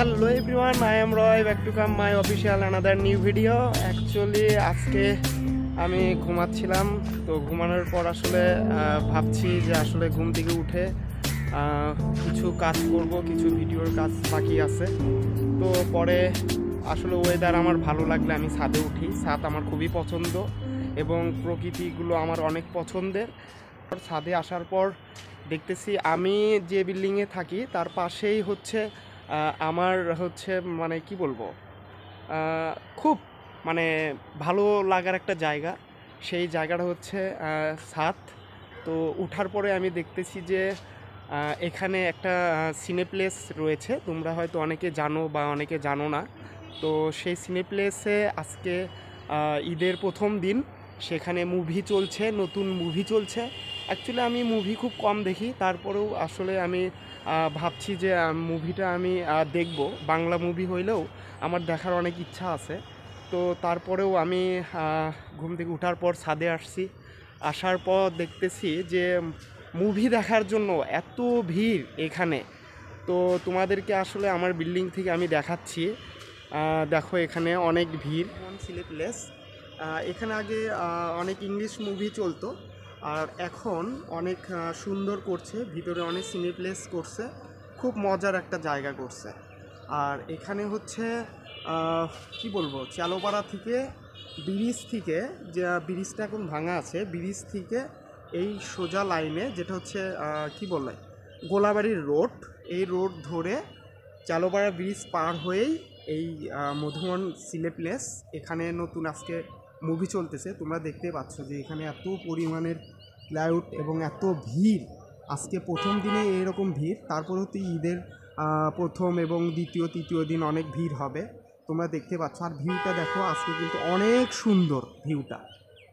Hello everyone, I am Roy, back to come my official another new video. Actually আজকে আমি ঘুমাচ্ছিলাম, তো ঘুমানোর পর আসলে ভাবছি যে আসলে ঘুম থেকে উঠে কিছু কাজ করব, কিছু ভিডিওর কাজ বাকি আছে। তো পরে আসলে ওয়েদার আমার ভালো লাগলে আমি ছাদে উঠি। ছাদ আমার খুবই পছন্দ এবং প্রকৃতিগুলো আমার অনেক পছন্দের। ছাদে আসার পর দেখতেছি আমি যে বিল্ডিংয়ে থাকি তার পাশেই হচ্ছে আমার হচ্ছে মানে কি বলবো, খুব মানে ভালো লাগার একটা জায়গা। সেই জায়গাটা হচ্ছে ছাদ। তো উঠার পরে আমি দেখতেছি যে এখানে একটা সিনেপ্লেস রয়েছে, তোমরা হয়তো অনেকে জানো বা অনেকে জানো না। তো সেই সিনেপ্লেসে আজকে ঈদের প্রথম দিন, সেখানে মুভি চলছে, নতুন মুভি চলছে। অ্যাকচুয়ালি আমি মুভি খুব কম দেখি, তারপরেও আসলে আমি ভাবছি যে মুভিটা আমি দেখব। বাংলা মুভি হইলেও আমার দেখার অনেক ইচ্ছা আছে। তো তারপরেও আমি ঘুম থেকে ওঠার পর ছাদে আসছি। আসার পর দেখতেছি যে মুভি দেখার জন্য এত ভিড় এখানে। তো তোমাদেরকে আসলে আমার বিল্ডিং থেকে আমি দেখাচ্ছি। দেখো এখানে অনেক ভিড়। সিনেপ্লেস, এখানে আগে অনেক ইংলিশ মুভি চলতো, আর এখন অনেক সুন্দর করছে, ভিতরে অনেক সিনেপ্লেস করছে, খুব মজার একটা জায়গা করছে। আর এখানে হচ্ছে কি বলবো, চালোপাড়া থেকে ব্রিজ থেকে, যে ব্রিজটা এখন ভাঙা আছে, ব্রিজ থেকে এই সোজা লাইনে যেটা হচ্ছে কি বলে গোলাবাড়ির রোড, এই রোড ধরে চালোপাড়া ব্রিজ পার হয়েই এই মধুবন সিনেপ্লেস, এখানে নতুন আজকে মুভি চলতেছে। তোমরা দেখতেই পাচ্ছ যে এখানে এত পরিমাণের ক্লাউড এবং এত ভিড়। আজকে প্রথম দিনে এরকম ভিড়, তারপরেও তো ঈদের প্রথম এবং দ্বিতীয় তৃতীয় দিন অনেক ভিড় হবে, তোমরা দেখতে পাচ্ছ। আর ভিউটা দেখো, আজকে কিন্তু অনেক সুন্দর ভিউটা,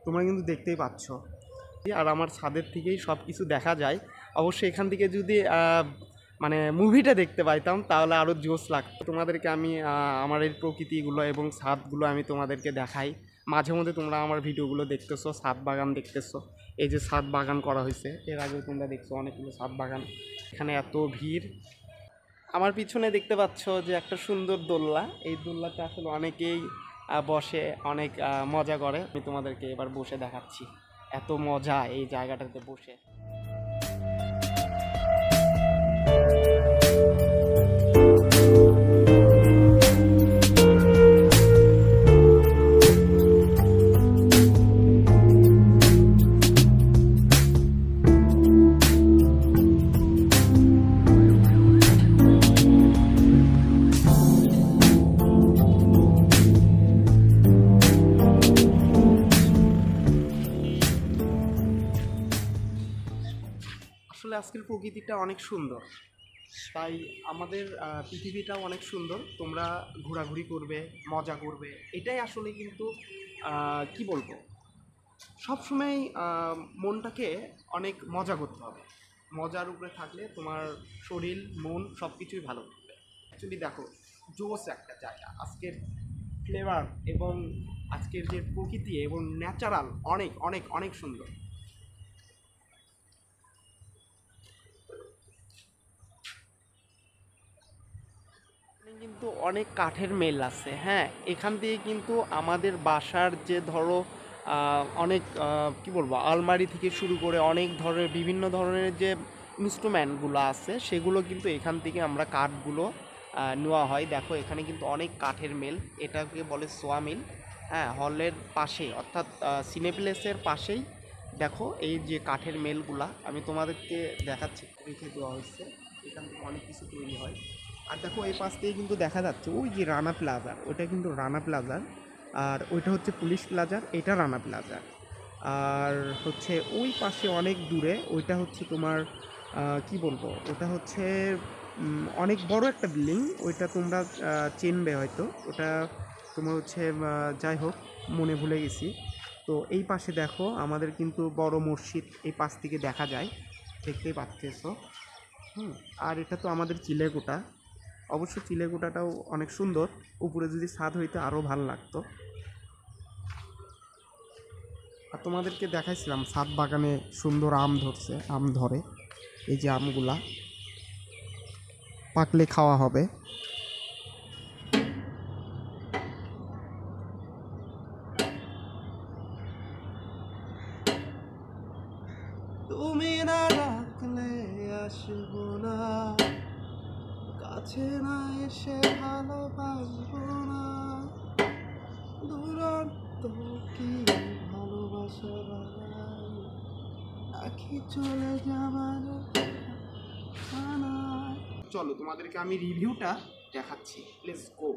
তোমরা কিন্তু দেখতেই পাচ্ছ। আর আমার ছাদের থেকেই সব কিছু দেখা যায়। অবশ্যই এখান থেকে যদি মানে মুভিটা দেখতে পাইতাম তাহলে আরও জোশ লাগতো। তোমাদেরকে আমি আমার এই প্রকৃতিগুলো এবং ছাদগুলো আমি তোমাদেরকে দেখাই। মাঝে মধ্যে তোমরা আমার ভিডিওগুলো দেখতেছো, ছাদ বাগান দেখতেছো। এই যে ছাদ বাগান করা হয়েছে, এর আগেও তোমরা দেখছো অনেকগুলো ছাদ বাগান। এখানে এত ভিড়। আমার পিছনে দেখতে পাচ্ছ যে একটা সুন্দর দোলনা, এই দোলনাতে আসলে অনেকেই বসে, অনেক মজা করে। আমি তোমাদেরকে এবার বসে দেখাচ্ছি, এত মজা এই জায়গাটাতে বসে। আসলে আজকের প্রকৃতিটা অনেক সুন্দর, তাই আমাদের পৃথিবীটাও অনেক সুন্দর। তোমরা ঘোরাঘুরি করবে, মজা করবে, এটাই আসলে কিন্তু কি বলবো, সবসময় মনটাকে অনেক মজা করতে হবে। মজার উপরে থাকলে তোমার শরীর মন সব কিছুই ভালো থাকবে। অ্যাকচুয়ালি দেখো, জোস একটা জায়গা আজকের ফ্লেভার এবং আজকের যে প্রকৃতি এবং ন্যাচারাল অনেক অনেক অনেক সুন্দর। কিন্তু অনেক কাঠের মিল আছে, হ্যাঁ। এখান থেকে কিন্তু আমাদের বাসার যে ধরো অনেক কি বলবো, আলমারি থেকে শুরু করে অনেক ধরনের বিভিন্ন ধরনের যে ইনস্ট্রুমেন্টগুলো আছে, সেগুলো কিন্তু এখান থেকে আমরা কাঠগুলো নেওয়া হয়। দেখো এখানে কিন্তু অনেক কাঠের মিল, এটাকে বলে সোয়া মিল। হ্যাঁ, হলের পাশে অর্থাৎ সিনেপ্লেসের পাশেই দেখো এই যে কাঠের মেলগুলা আমি তোমাদেরকে দেখাচ্ছি, রেখে দেওয়া হয়েছে। এখান থেকে অনেক কিছু তৈরি হয়। আর দেখো এই পাশ থেকে কিন্তু দেখা যাচ্ছে ওই যে রানা প্লাজা, ওইটা কিন্তু রানা প্লাজার, আর ওইটা হচ্ছে পুলিশ প্লাজার, এটা রানা প্লাজা। আর হচ্ছে ওই পাশে অনেক দূরে ওইটা হচ্ছে তোমার কি বলবো, ওটা হচ্ছে অনেক বড় একটা বিল্ডিং, ওইটা তোমরা চেনবে হয়তো। ওটা তোমার হচ্ছে যাই হোক, মনে ভুলে গেছি। তো এই পাশে দেখো আমাদের কিন্তু বড় মসজিদ এই পাশ থেকে দেখা যায়, দেখতেই পাচ্ছেছো। আর এটা তো আমাদের চিলেকোঠা। অবশ্য চিলেকোঠাটাও অনেক সুন্দর, উপরে যদি ছাদ হইতে আরও ভালো লাগতো। আর তোমাদেরকে দেখাইছিলাম ছাদ বাগানে সুন্দর আম ধরছে, আম ধরে, এই যে আমগুলা পাকলে খাওয়া হবে। কাছে না এসে ভালোবাসবো না, দুরন্ত কি ভালোবাসা বাড়াই, আখি চলে যাবার ঠিকানায়। চলো তোমাদেরকে আমি রিভিউটা দেখাচ্ছি, লেটস গো।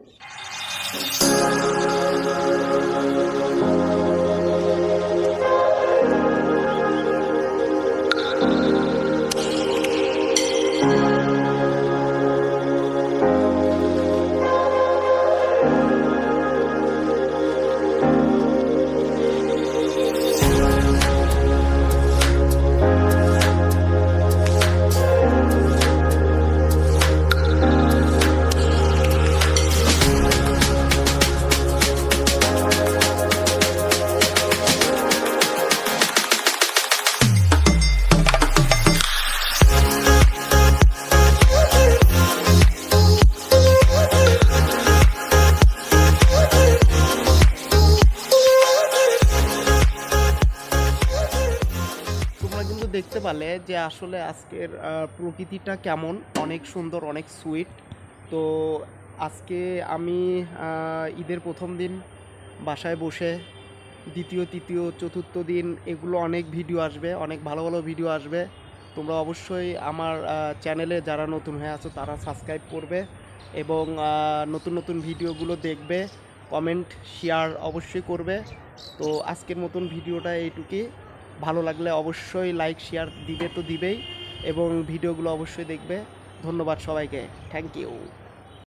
দেখতে পারলে যে আসলে আজকের প্রকৃতিটা কেমন, অনেক সুন্দর, অনেক সুইট। তো আজকে আমি ঈদের প্রথম দিন বাসায় বসে, দ্বিতীয় তৃতীয় চতুর্থ দিন এগুলো অনেক ভিডিও আসবে, অনেক ভালো ভালো ভিডিও আসবে। তোমরা অবশ্যই আমার চ্যানেলে যারা নতুন হয়ে আছো তারা সাবস্ক্রাইব করবে এবং নতুন নতুন ভিডিওগুলো দেখবে, কমেন্ট শেয়ার অবশ্যই করবে। তো আজকের মতন ভিডিওটা এইটুকুই। ভালো লাগলে অবশ্যই লাইক শেয়ার দিবে তো দিবেই এবং ভিডিওগুলো অবশ্যই দেখবে। ধন্যবাদ সবাইকে, থ্যাংক ইউ।